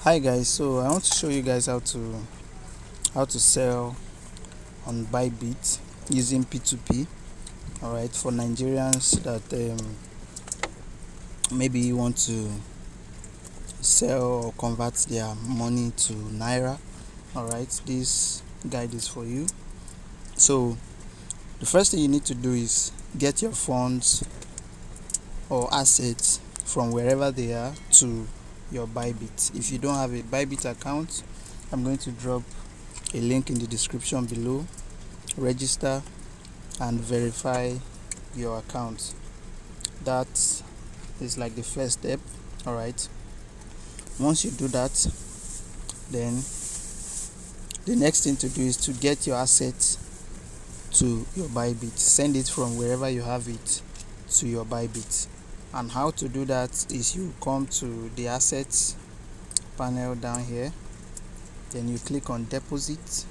Hi guys, so I want to show you guys how to sell on Bybit using P2P. All right, for Nigerians that maybe you want to sell or convert their money to naira. All right, this guide is for you. So the first thing you need to do is get your funds or assets from wherever they are to your Bybit. If you don't have a Bybit account, I'm going to drop a link in the description below. Register and verify your account. That is like the first step. All right, once you do that, then the next thing to do is to get your assets to your Bybit. Send it from wherever you have it to your Bybit. And how to do that is you come to the assets panel down here, then you click on deposit,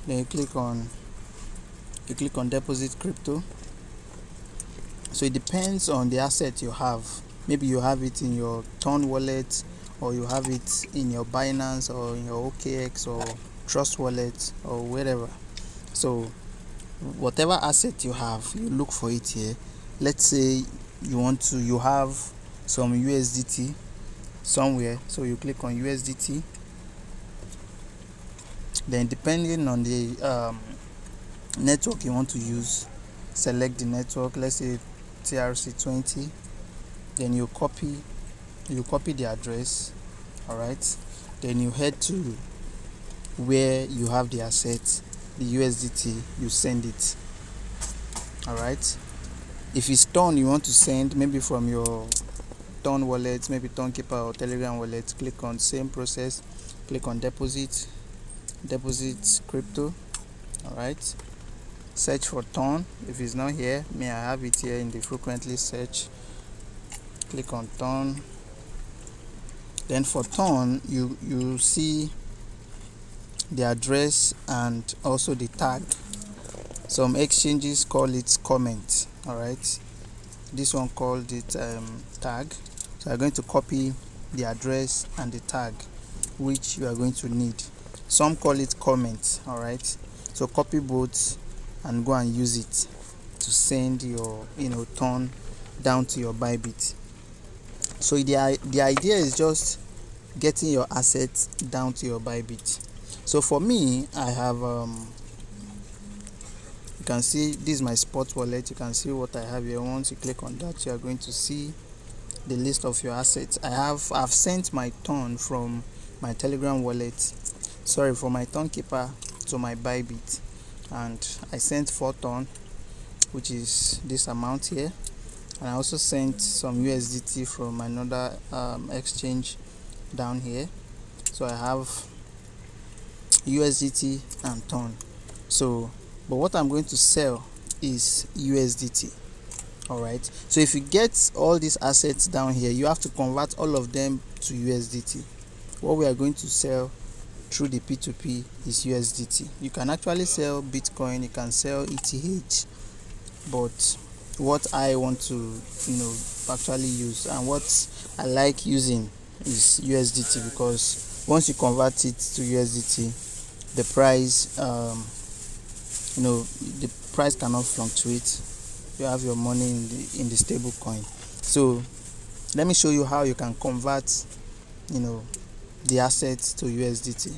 then you click on deposit crypto. So it depends on the asset you have. Maybe you have it in your Ton wallet, or you have it in your Binance, or in your OKX or Trust wallet, or wherever. So whatever asset you have, you look for it here. Let's say you have some USDT somewhere, so you click on USDT. Then depending on the network you want to use, select the network. Let's say 𝗪𝗪𝗘𝗦𝗧𝗦𝗔𝗣𝗣. Then you copy the address. All right, then you head to where you have the asset, the USDT, you send it. All right, if it's Ton you want to send, maybe from your Ton wallet, maybe 𝗠𝗘𝗦𝗦𝗧𝗦𝗍 or Telegram wallet, click on same process, click on deposit crypto. All right, search for Ton. If it's not here, I have it here in the frequently search. Click on Ton. Then for Ton, you see the address and also the tag. Some exchanges call it comment. All right, this one called it tag. So I'm going to copy the address and the tag, which you are going to need. Some call it comment. All right, so copy both and go and use it to send your Ton down to your Bybit. So the idea is just getting your assets down to your Bybit. So for me, I have you can see this is my spot wallet. You can see what I have here. Once you click on that, you are going to see the list of your assets. I've sent my Ton from my Telegram wallet, from my 𝗠𝗘𝗦𝗧𝗦𝗍𝗣 to my Bybit, and I sent 4 Ton, which is this amount here. And I also sent some USDT from another exchange down here. So I have USDT and Ton. But what I'm going to sell is USDT. All right, so if you get all these assets down here, you have to convert all of them to USDT. What we are going to sell through the P2P is USDT. You can actually sell Bitcoin, you can sell ETH, but what I want to actually use and what I like using is USDT, because once you convert it to USDT, the price the price cannot fluctuate. You have your money in the stable coin. So let me show you how you can convert the assets to USDT.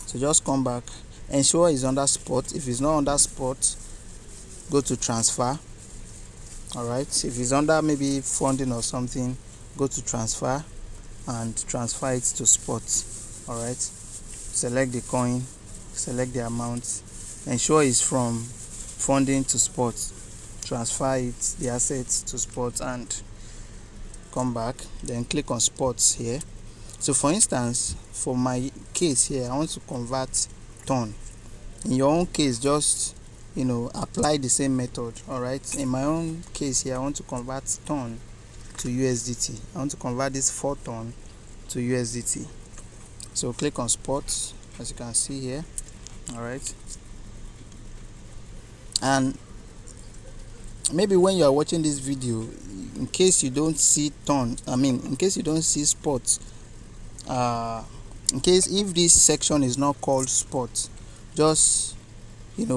So just come back, ensure it's under spot. If it's not under spot, go to transfer. All right, if it's under maybe funding or something, go to transfer and transfer it to spot. All right, select the coin, select the amount, ensure it's from funding to spot, transfer the assets to spot, and come back. Then click on spots here. So for instance, for my case here, I want to convert Ton. In your own case, just apply the same method. All right, in my own case here, I want to convert Ton to USDT. I want to convert this 4 Ton to USDT. So click on spots, as you can see here. All right, and maybe when you are watching this video, in case you don't see in case you don't see spot, in case if this section is not called spot, just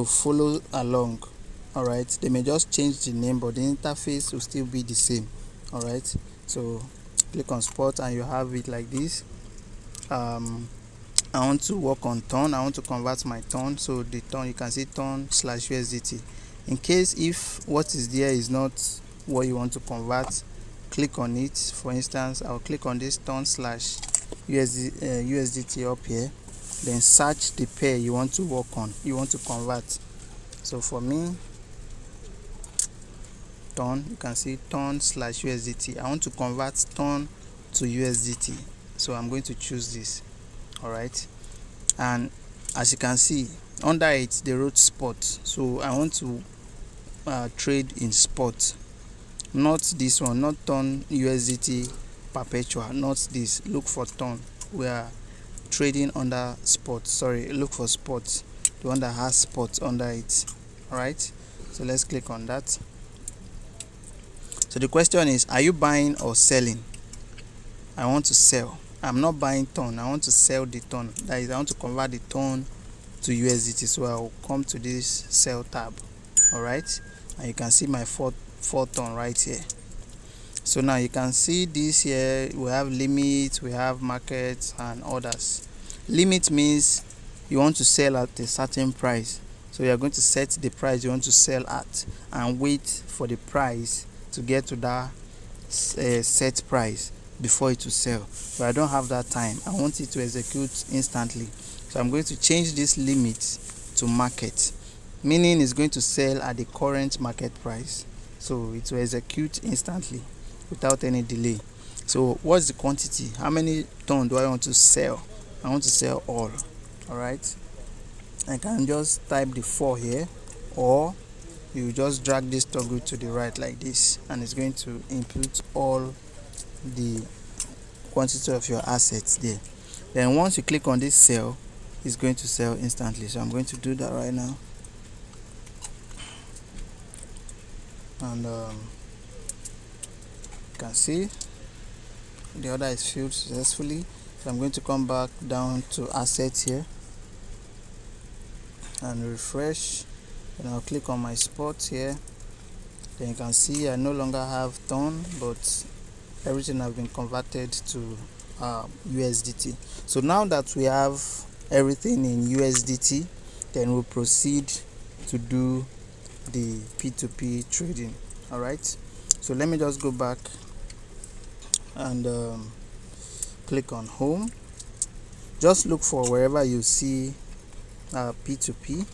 follow along. All right, they may just change the name, but the interface will still be the same. All right, so click on spot and you have it like this. I want to work on tonne. I want to convert my tonne, so the tonne, you can see tonne/USDT. In case if what is there is not what you want to convert, click on it. For instance, I'll click on this tonne/USDT up here, then search the pair you want to work on, you want to convert. So for me, tonne, you can see tonne/USDT. I want to convert tonne to USDT, so I'm going to choose this. All right, and as you can see under it they wrote spot, so I want to trade in spot, not this one, not tonne USDT perpetual, not this. Look for tonne. We are trading under spot. Sorry, look for spot, the one that has spot under it. All right, so let's click on that. So the question is, are you buying or selling? I want to sell. I'm not buying tonne, I want to sell the tonne. That is, I want to convert the tonne to USDT, so I'll come to this sell tab. All right, and you can see my 4 tonne right here. So now you can see this here, we have limit, we have market and others. Limit means you want to sell at a certain price, so you are going to set the price you want to sell at and wait for the price to get to that set price before it will sell. But I don't have that time, I want it to execute instantly, so I'm going to change this limit to market, meaning it's going to sell at the current market price, so it will execute instantly without any delay. So what's the quantity? How many tonne do I want to sell? I want to sell all. All right, I can just type the 4 here, or you just drag this toggle to the right like this, and it's going to input all the quantity of your assets there. Then once you click on this sell, it's going to sell instantly. So I'm going to do that right now, and you can see the order is filled successfully. So I'm going to come back down to assets here and refresh, and I'll click on my spot here. Then you can see I no longer have tonne, but everything has been converted to USDT. So now that we have everything in USDT, then we'll proceed to do the P2P trading. All right, so let me just go back and click on home. Just look for wherever you see P2P.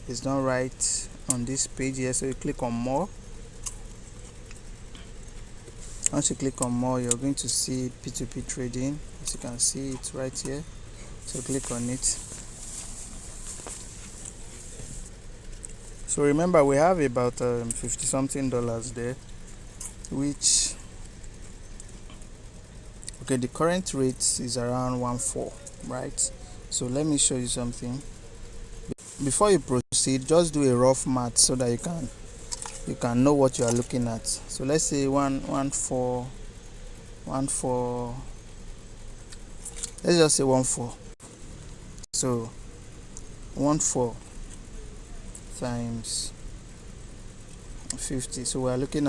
It's not right on this page here, so you click on more. Once you click on more, you're going to see P2P trading. As you can see, it's right here, so click on it. So remember, we have about $50 something there, which, okay, the current rate is around 1.4, right? So let me show you something. Before you proceed, just do a rough math so that you can know what you are looking at. So let's say 1.4, let's just say 1.4. So 1.4 times 50, so we are looking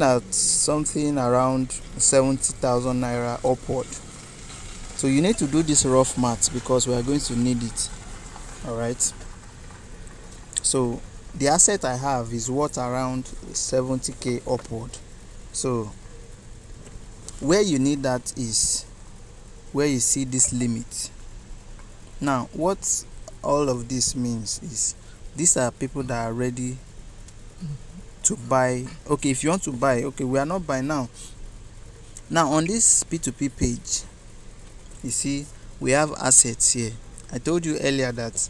at something around 70,000 naira upward. So you need to do this rough math because we are going to need it. All right, so the asset I have is worth around 70k upward. So where you need that is where you see this limit. Now what all of this means is these are people that are ready to buy. Okay, if you want to buy, okay, we are not buying now. Now on this P2P page, you see we have assets here. I told you earlier that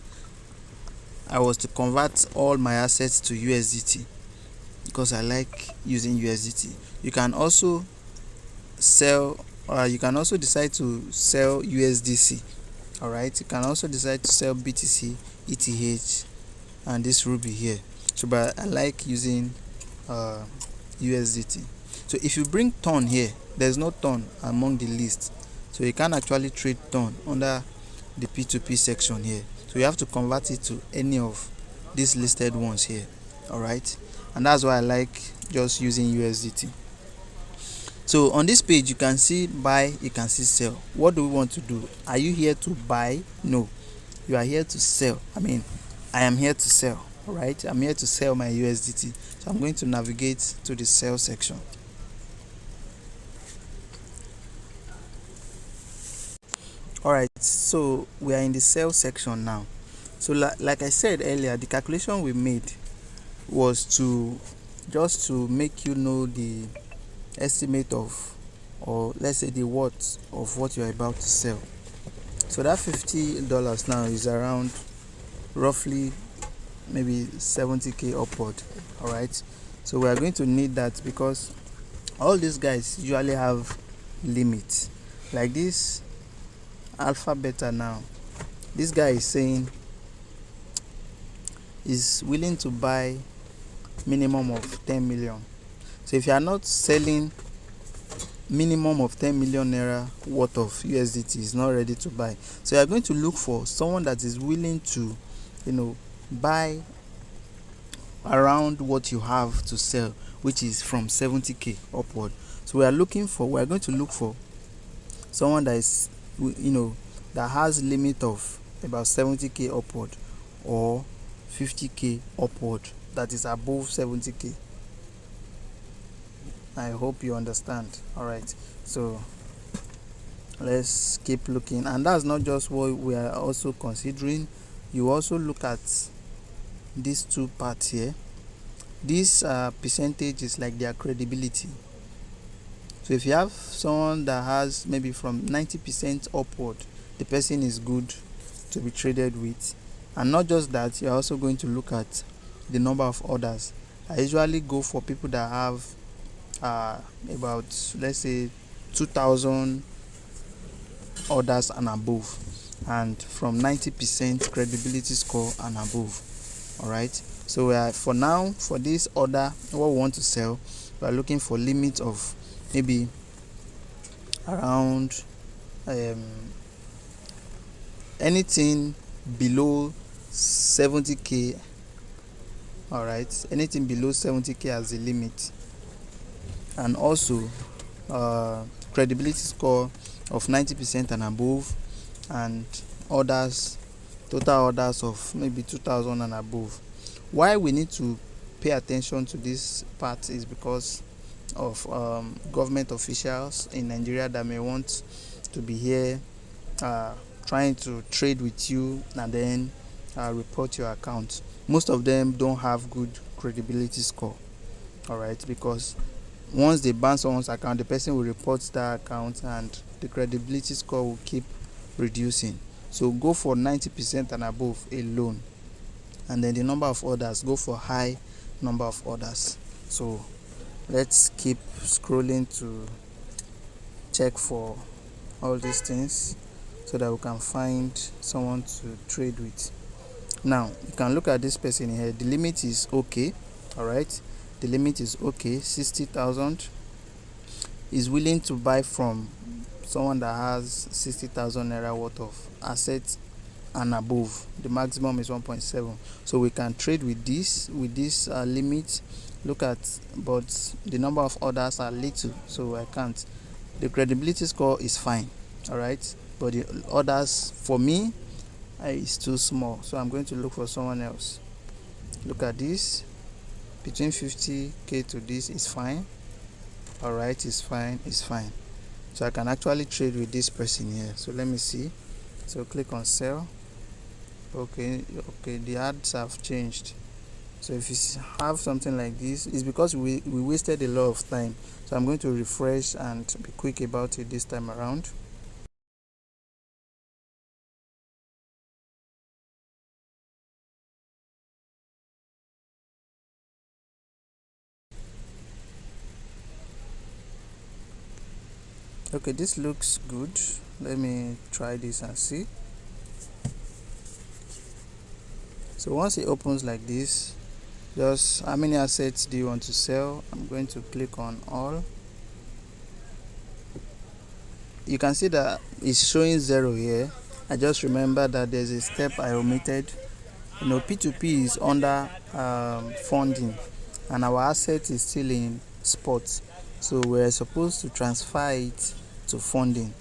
I was to convert all my assets to USDT because I like using USDT. You can also sell, you can also decide to sell USDC. All right, you can also decide to sell BTC, ETH, and this Ruby here. So but I like using USDT. So if you bring tonne here, there's no tonne among the list, so you can't actually trade tonne under the P2P section here. So you have to convert it to any of these listed ones here. All right, and that's why I like just using USDT. So on this page you can see buy, you can see sell. What do we want to do? Are you here to buy? No, you are here to sell. I am here to sell. All right, I'm here to sell my USDT, so I'm going to navigate to the sell section. All right, so we are in the sell section now. So like I said earlier, the calculation we made was to just to make you know the estimate of, or let's say the worth of what you're about to sell. So that $50 now is around roughly maybe 70k upward. All right, so we are going to need that because all these guys usually have limits. Like this alpha beta now, this guy is saying is willing to buy minimum of 10 million. So if you are not selling minimum of 10 million naira worth of USDT, is not ready to buy. So you are going to look for someone that is willing to, buy around what you have to sell, which is from 70k upward. So we are going to look for someone that is, that has limit of about 70k upward or 50k upward, that is above 70k. I hope you understand. All right, so let's keep looking. And that's not just what we are also considering. You also look at these two parts here. This percentage is like their credibility. So if you have someone that has maybe from 90% upward, the person is good to be traded with. And not just that, you're also going to look at the number of orders. I usually go for people that have about, let's say, 2,000 orders and above, and from 90% credibility score and above. All right, so for now, for this order, what we want to sell, we are looking for limit of maybe around anything below 70k. All right, anything below 70k as the limit, and also credibility score of 90% and above, and orders, total orders of maybe 2,000 and above. Why we need to pay attention to this part is because of government officials in Nigeria that may want to be here trying to trade with you and then report your account. Most of them don't have good credibility score. All right, because once they ban someone's account, the person will report that account and the credibility score will keep reducing. So go for 90% and above alone, and then the number of orders, go for high number of orders. So let's keep scrolling to check for all these things so that we can find someone to trade with. Now you can look at this person here. The limit is okay. All right, the limit is okay, 60,000. Is willing to buy from someone that has 60,000 naira worth of assets and above. The maximum is 1.7, so we can trade with this limit. Look at, but the number of orders are little, so I can't. The credibility score is fine. All right, but the orders for me is too small, so I'm going to look for someone else. Look at this, between 50k to this is fine. All right, it's fine. So I can actually trade with this person here. So let me see. So click on sell. Okay, the ads have changed. So if you have something like this, it's because we wasted a lot of time. So I'm going to refresh and be quick about it this time around. Okay, this looks good. Let me try this and see. So once it opens like this, Just how many assets do you want to sell? I'm going to click on all. You can see that it's showing 0 here. I just remember that there's a step I omitted. P2P is under funding, and our asset is still in spot, so we're supposed to transfer it to funding,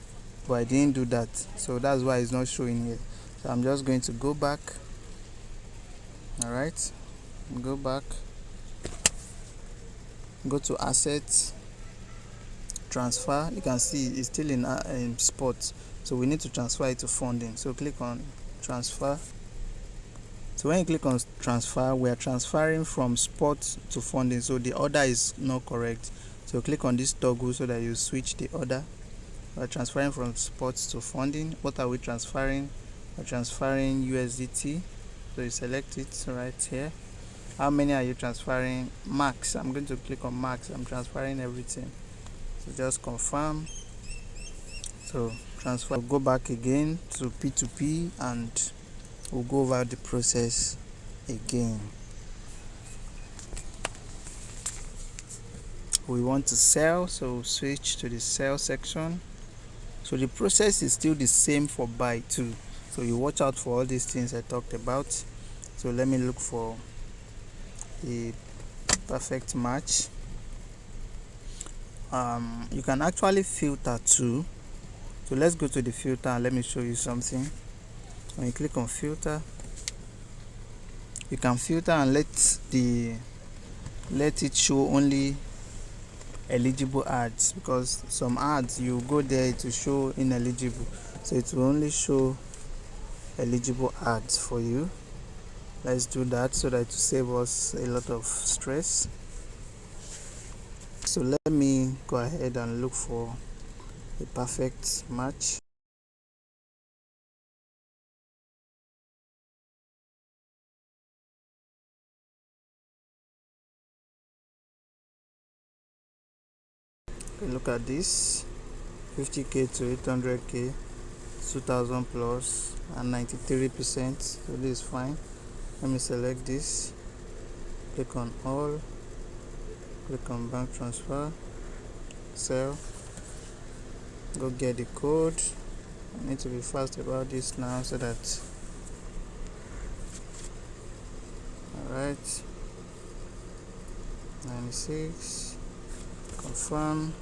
but I didn't do that, so that's why it's not showing here. So I'm just going to go back. All right, go back, go to assets, transfer. You can see it's still in spot, so we need to transfer it to funding. So click on transfer. So when you click on transfer, we are transferring from spot to funding, so the order is not correct. So click on this toggle so that you switch the order. We're transferring from spot to funding. What are we transferring? We're transferring USDT, so you select it right here. How many are you transferring? Max. I'm going to click on max. I'm transferring everything, so just confirm. So transfer. Go back again to P2P and we'll go over the process again. We want to sell, so switch to the sell section. So the process is still the same for buy too, so you watch out for all these things I talked about. So let me look for a perfect match. You can actually filter too, so let's go to the filter and let me show you something. When you click on filter, you can filter and let it show only eligible ads, because some ads you go there to show ineligible, so it will only show eligible ads for you. Let's do that so that it will save us a lot of stress. So let me go ahead and look for a perfect match. Look at this, 50k to 800k, 2000 plus and 93%, so this is fine. Let me select this, click on all, click on bank transfer, sell, go get the code. I need to be fast about this now so that, alright, 96, confirm.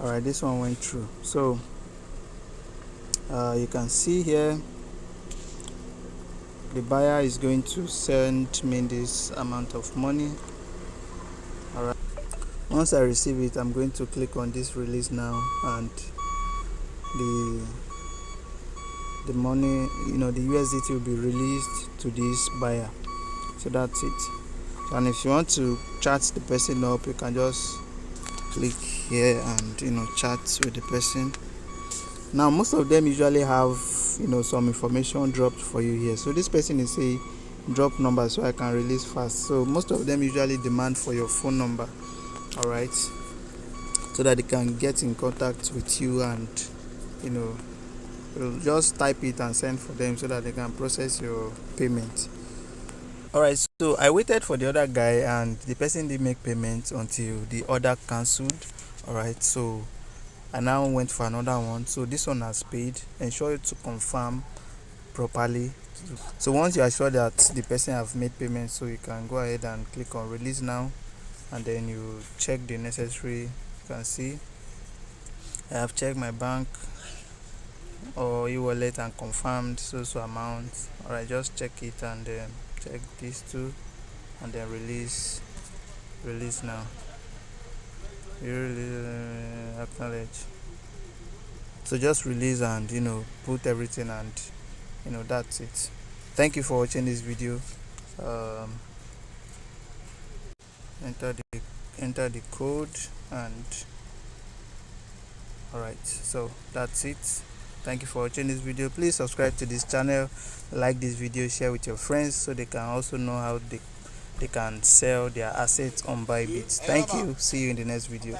Alright, this one went through. So you can see here the buyer is going to send me this amount of money. Alright, once I receive it, I'm going to click on this release now, and the money, the USDT will be released to this buyer. So that's it. And if you want to chat the person up, you can just click here and chat with the person. Now most of them usually have some information dropped for you here. So this person is saying drop number so I can release fast. So most of them usually demand for your phone number, all right, so that they can get in contact with you, and you'll just type it and send for them so that they can process your payment. Alright, so I waited for the other guy and the person didn't make payment until the order cancelled. Alright, so I now went for another one. So this one has paid. Ensure to confirm properly. So once you are sure that the person have made payment, so you can go ahead and click on release now, and then you check the necessary. You can see I have checked my bank or e-wallet and confirmed so amount. Alright, just check it and then check these two and then release now. You really acknowledge. So just release and put everything, and that's it. Thank you for watching this video. Enter the code, and alright, so that's it. Thank you for watching this video. Please subscribe to this channel, like this video, share with your friends so they can also know how they can sell their assets on Bybit. Thank you. See you in the next video.